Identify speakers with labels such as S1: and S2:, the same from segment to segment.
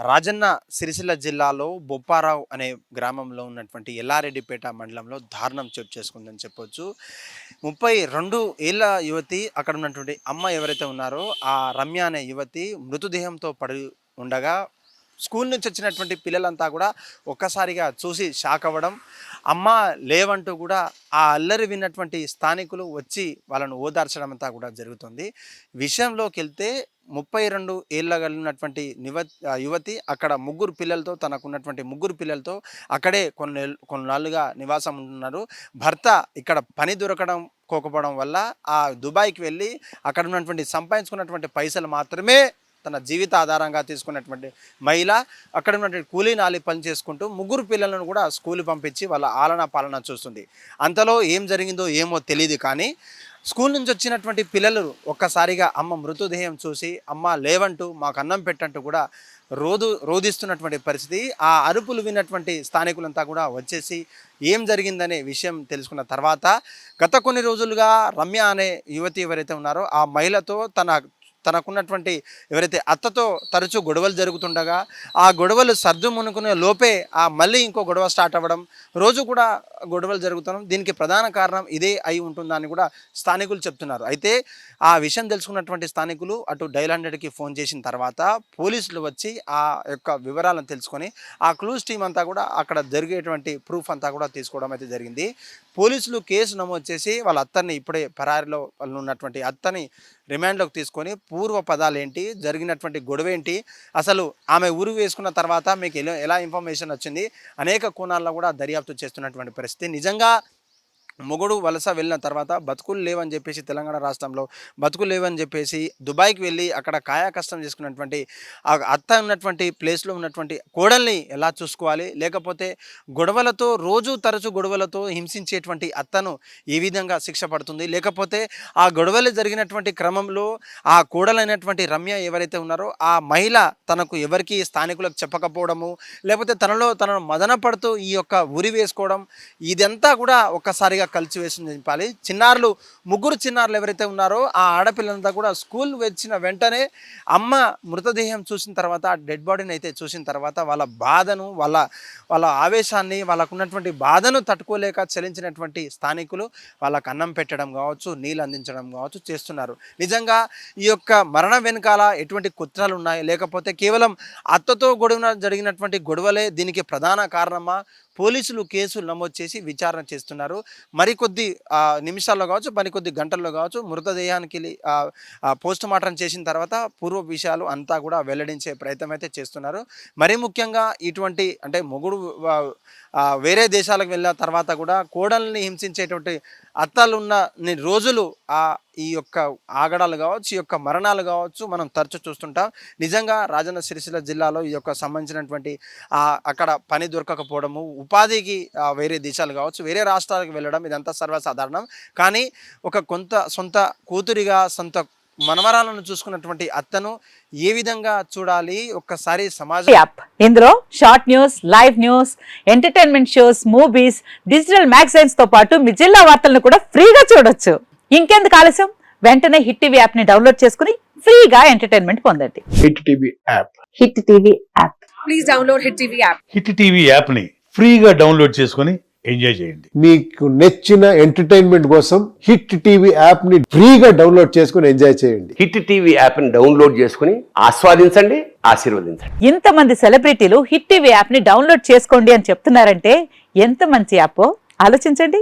S1: రాజన్న సిరిసిల్ల జిల్లాలో బొప్పారావు అనే గ్రామంలో ఉన్నటువంటి ఎల్లారెడ్డిపేట మండలంలో దారుణం చోటు చేసుకుందని చెప్పొచ్చు. 32 ఏళ్ల యువతి అక్కడ ఉన్నటువంటి అమ్మ ఎవరైతే ఉన్నారో ఆ రమ్య అనే యువతి మృతదేహంతో పడి ఉండగా స్కూల్ నుంచి వచ్చినటువంటి పిల్లలంతా కూడా ఒక్కసారిగా చూసి షాక్ అవ్వడం, అమ్మ లేవంటూ కూడా ఆ అల్లరి విన్నటువంటి స్థానికులు వచ్చి వాళ్ళను ఓదార్చడం అంతా కూడా జరుగుతుంది. విషయంలోకి వెళ్తే 32 ఏళ్ళ కలిగినటువంటి యువతి అక్కడ ముగ్గురు పిల్లలతో తనకున్నటువంటి ముగ్గురు పిల్లలతో అక్కడే కొన్నాళ్ళుగా నివాసం ఉంటున్నారు. భర్త ఇక్కడ పని దొరకడం కోకపోవడం వల్ల ఆ దుబాయ్కి వెళ్ళి అక్కడ ఉన్నటువంటి సంపాదించుకున్నటువంటి పైసలు మాత్రమే తన జీవిత ఆధారంగా తీసుకున్నటువంటి మహిళ అక్కడ ఉన్నటువంటి కూలీ నాలి పని చేసుకుంటూ ముగ్గురు పిల్లలను కూడా స్కూల్ పంపించి వాళ్ళ ఆలనా పాలన చూస్తుంది. అంతలో ఏం జరిగిందో ఏమో తెలియదు, కానీ స్కూల్ నుంచి వచ్చినటువంటి పిల్లలు ఒక్కసారిగా అమ్మ మృతదేహం చూసి అమ్మ లేవంటూ మాకు అన్నం పెట్టంటూ కూడా రోధిస్తున్నటువంటి పరిస్థితి. ఆ అరుపులు విన్నటువంటి స్థానికులంతా కూడా వచ్చేసి ఏం జరిగిందనే విషయం తెలుసుకున్న తర్వాత గత కొన్ని రోజులుగా రమ్య అనే యువతి ఎవరైతే ఉన్నారో ఆ మహిళతో తనకున్నటువంటి ఎవరైతే అత్తతో తరచూ గొడవలు జరుగుతుండగా ఆ గొడవలు సర్దుమునుకునే లోపే మళ్ళీ ఇంకో గొడవ స్టార్ట్ అవ్వడం, రోజు కూడా గొడవలు జరుగుతున్నాం. దీనికి ప్రధాన కారణం ఇదే అయి ఉంటుందని కూడా స్థానికులు చెప్తున్నారు. అయితే ఆ విషయం తెలుసుకున్నటువంటి స్థానికులు అటు డైల్ 100కి ఫోన్ చేసిన తర్వాత పోలీసులు వచ్చి ఆ యొక్క వివరాలను తెలుసుకొని ఆ క్లూస్ టీం అంతా కూడా అక్కడ జరిగేటువంటి ప్రూఫ్ అంతా కూడా తీసుకోవడం అయితే జరిగింది. పోలీసులు కేసు నమోదు చేసి వాళ్ళ అత్తని ఇప్పుడే పరారిలో వాళ్ళు ఉన్నటువంటి అత్తని రిమాండ్లోకి తీసుకొని పూర్వ పదాలు ఏంటి, జరిగినటువంటి గొడవ ఏంటి, అసలు ఆమె ఊరు వేసుకున్న తర్వాత మీకు ఎలా ఇన్ఫర్మేషన్ వచ్చింది, అనేక కోణాల్లో కూడా దర్యాప్తు చేస్తున్నటువంటి పరిస్థితి. నిజంగా మొగుడు వలస వెళ్ళిన తర్వాత బతుకులు లేవని చెప్పేసి తెలంగాణ రాష్ట్రంలో బతుకులు లేవని చెప్పేసి దుబాయ్కి వెళ్ళి అక్కడ కాయా కష్టం చేసుకున్నటువంటి ఆ అత్త ఉన్నటువంటి ప్లేస్లో ఉన్నటువంటి కోడల్ని ఎలా చూసుకోవాలి, లేకపోతే గొడవలతో తరచు గొడవలతో హింసించేటువంటి అత్తను ఏ విధంగా శిక్ష పడుతుంది, లేకపోతే ఆ గొడవలు జరిగినటువంటి క్రమంలో ఆ కోడలైనటువంటి రమ్య ఎవరైతే ఉన్నారో ఆ మహిళ తనకు ఎవరికి స్థానికులకు చెప్పకపోవడము, లేకపోతే తనను మదన పడుతూ ఈ యొక్క ఉరి వేసుకోవడం, ఇదంతా కూడా ఒక్కసారిగా కలిసి వేసింది చెప్పాలి. ముగ్గురు చిన్నారులు ఎవరైతే ఉన్నారో ఆ ఆడపిల్లలంతా కూడా స్కూల్ వచ్చిన వెంటనే అమ్మ మృతదేహం చూసిన తర్వాత ఆ డెడ్ బాడీని అయితే చూసిన తర్వాత వాళ్ళ బాధను వాళ్ళ ఆవేశాన్ని వాళ్ళకున్నటువంటి బాధను తట్టుకోలేక చలించినటువంటి స్థానికులు వాళ్ళకు అన్నం పెట్టడం కావచ్చు, నీళ్ళు అందించడం కావచ్చు చేస్తున్నారు. నిజంగా ఈ యొక్క మరణం వెనకాల ఎటువంటి కుట్రలు ఉన్నాయి, లేకపోతే కేవలం అత్తతో జరిగినటువంటి గొడవలే దీనికి ప్రధాన కారణమా? పోలీసులు కేసులు నమోదు చేసి విచారణ చేస్తున్నారు. మరికొద్ది నిమిషాల్లో కావచ్చు, మరికొద్ది గంటల్లో కావచ్చు మృతదేహానికి పోస్ట్ మార్టం చేసిన తర్వాత పూర్వ విషయాలు అంతా కూడా వెల్లడించే ప్రయత్నం అయితే చేస్తున్నారు. మరీ ముఖ్యంగా ఇటువంటి అంటే మొగుడు వేరే దేశాలకు వెళ్ళిన తర్వాత కూడా కోడల్ని హింసించేటువంటి అత్తలున్న రోజులు ఈ యొక్క ఆగడాలు కావచ్చు, ఈ యొక్క మరణాలు కావచ్చు మనం తరచు చూస్తుంటాం. నిజంగా రాజన్న సిరిసిల్ల జిల్లాలో ఈ యొక్క సంబంధించినటువంటి అక్కడ పని దొరకకపోవడము, ఉపాధికి వేరే దేశాలు కావచ్చు, వేరే రాష్ట్రాలకు వెళ్ళడం ఇదంతా సర్వసాధారణం. కానీ సొంత కూతురిగా సొంత మనవరాలను చూసుకున్నటువంటి అత్తను ఏ విధంగా చూడాలి ఒక్కసారి సమాజం.
S2: ఇందులో short news, live news, entertainment shows, movies, digital magazines తో పాటు మీ జిల్లా వార్తలను కూడా ఫ్రీగా చూడొచ్చు. ఇంకెందుకు ఆలస్యం, వెంటనే హిట్ టీవీ యాప్ ని డౌన్లోడ్ చేసుకుని ఫ్రీగా ఎంటర్టైన్మెంట్ పొందండి.
S3: Hit TV app.
S2: Hit TV app.
S4: Please download hit TV app.
S5: Hit TV app ని ఫ్రీగా డౌన్లోడ్ చేసుకుని ఎంజాయ్ చేయండి.
S3: మీకు నచ్చిన ఎంటర్టైన్మెంట్ కోసం హిట్ టీవీ యాప్ ని ఫ్రీగా డౌన్లోడ్ చేసుకుని ఎంజాయ్ చేయండి.
S6: హిట్ టీవీ యాప్ ని డౌన్లోడ్ చేసుకుని ఆస్వాదించండి, ఆశీర్వదించండి.
S2: ఇంతమంది సెలబ్రిటీలు హిట్ టీవీ యాప్ ని డౌన్లోడ్ చేసుకోండి అని చెప్తున్నారంటే ఎంత మంచి యాప్ ఆలోచించండి.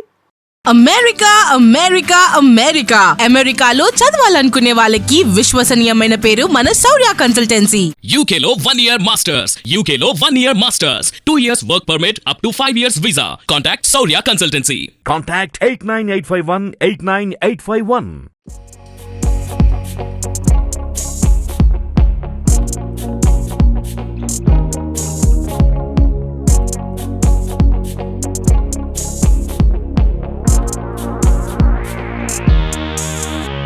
S4: అమెరికా అమెరికా అమెరికా అమెరికాలో చదవాలనుకునే వాళ్ళకి విశ్వసనీయమైన పేరు మన శౌర్య కన్సల్టెన్సీ.
S7: UK లో 1 year masters, UK లో 1 year masters, 2 years work permit up to 5 years visa. Contact Saurya Consultancy.
S8: Contact 89851 89851.